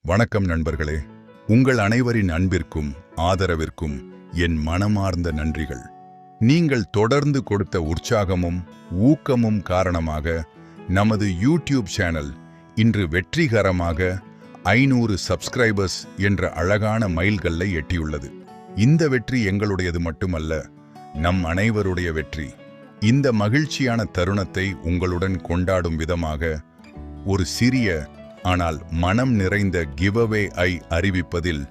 வணக்கம் நண்பர்களே, உங்கள் அனைவரின் அன்பிற்கும் ஆதரவிற்கும் என் மனமார்ந்த நன்றிகள். நீங்கள் தொடர்ந்து கொடுத்த உற்சாகமும் ஊக்கமும் காரணமாக நமது யூடியூப் சேனல் இன்று வெற்றிகரமாக 500 சப்ஸ்கிரைபர்ஸ் என்ற அழகான மைல்கல்லை எட்டியுள்ளது. இந்த வெற்றி எங்களுடையது மட்டுமல்ல, நம் அனைவருடைய வெற்றி. இந்த மகிழ்ச்சியான தருணத்தை உங்களுடன் கொண்டாடும் விதமாக ஒரு சிறிய ஆனால் மனம் நிறைந்த கிவ்அவே அறிவிப்பதில்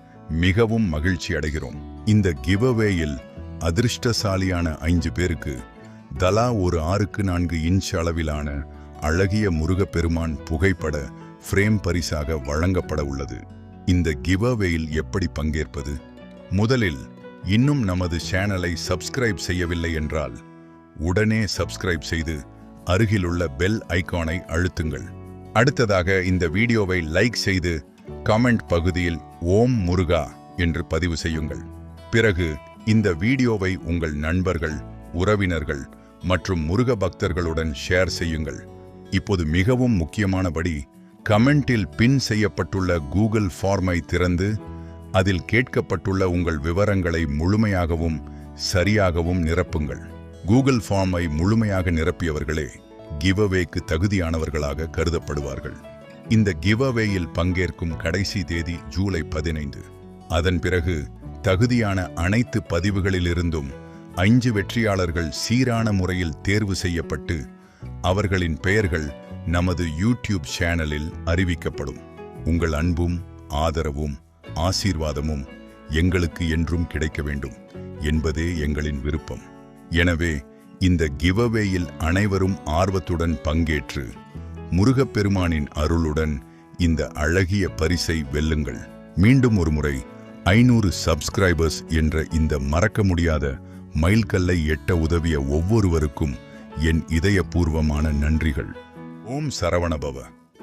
மிகவும் மகிழ்ச்சி அடைகிறோம். இந்த கிவ்அவேயில் அதிர்ஷ்டசாலியான 5 பேருக்கு தலா ஒரு 6x4 இன்ச் அளவிலான அழகிய முருகப்பெருமான் புகைப்பட ஃப்ரேம் பரிசாக வழங்கப்பட உள்ளது. இந்த கிவ்அவேயில் எப்படி பங்கேற்பது? முதலில், இன்னும் நமது சேனலை சப்ஸ்கிரைப் செய்யவில்லை என்றால் உடனே சப்ஸ்கிரைப் செய்து அருகிலுள்ள பெல் ஐகானை அழுத்துங்கள். அடுத்ததாக, இந்த வீடியோவை லைக் செய்து கமெண்ட் பகுதியில் ஓம் முருகா என்று பதிவு செய்யுங்கள். பிறகு இந்த வீடியோவை உங்கள் நண்பர்கள், உறவினர்கள் மற்றும் முருக பக்தர்களுடன் ஷேர் செய்யுங்கள். இப்போது மிகவும் முக்கியமானபடி, கமெண்டில் பின் செய்யப்பட்டுள்ள கூகுள் ஃபார்மை திறந்து அதில் கேட்கப்பட்டுள்ள உங்கள் விவரங்களை முழுமையாகவும் சரியாகவும் நிரப்புங்கள். கூகுள் ஃபார்மை முழுமையாக நிரப்பியவர்களே கிவ்அவேக்கு தகுதியானவர்களாக கருதப்படுவார்கள். இந்த கிவ்அவேயில் பங்கேற்கும் கடைசி தேதி ஜூலை 15. அதன் பிறகு தகுதியான அனைத்து பதிவுகளிலிருந்தும் 5 வெற்றியாளர்கள் சீரான முறையில் தேர்வு செய்யப்பட்டு அவர்களின் பெயர்கள் நமது யூடியூப் சேனலில் அறிவிக்கப்படும். உங்கள் அன்பும் ஆதரவும் ஆசீர்வாதமும் எங்களுக்கு என்றும் கிடைக்க வேண்டும் என்பதே எங்களின் விருப்பம். எனவே இந்த கிவ்அவேயில் அனைவரும் ஆர்வத்துடன் பங்கேற்று முருகப்பெருமானின் அருளுடன் இந்த அழகிய பரிசை வெல்லுங்கள். மீண்டும் ஒரு முறை 500 சப்ஸ்கிரைபர்ஸ் என்ற இந்த மறக்க முடியாத மைல்கல்லை எட்ட உதவிய ஒவ்வொருவருக்கும் என் இதயபூர்வமான நன்றிகள். ஓம் சரவணபவ.